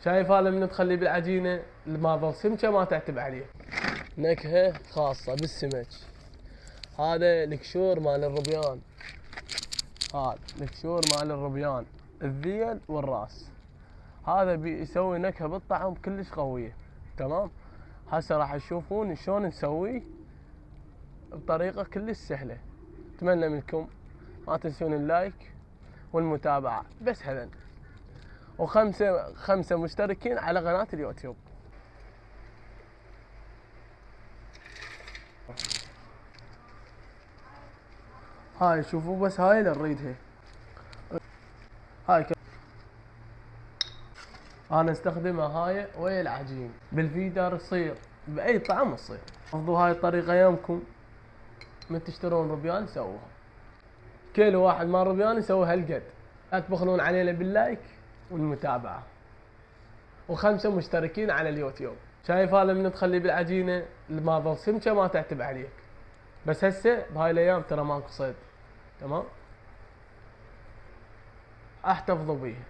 شايف هذا من تخليه بالعجينة ما ظل سمكة ما تعتب عليه. نكهة خاصة بالسمك. هذا القشور مال الربيان. هذا القشور مال الربيان، الذيل والراس. هذا بيسوي نكهة بالطعم كلش قوية. تمام. هسه راح تشوفون شلون نسويه بطريقة كلش سهلة. اتمنى منكم ما تنسون اللايك والمتابعة بس هذا، وخمسة مشتركين على قناة اليوتيوب. هاي شوفوا بس هاي اللي نريدها. هاي انا استخدمها هاي ويا العجين بالفيدر، تصير باي طعم تصير. افضوا هاي الطريقة يمكم من تشترون ربيان سووها. كيلو واحد مال ربيان يسوي هالقد. لا تبخلون علينا باللايك والمتابعة، وخمسة مشتركين على اليوتيوب. شايف هذا من تخليه بالعجينة ما ظل سمكة ما تعتب عليك. بس هسه بهاي الايام ترى ماكو صيد. تمام. احتفظوا بيه.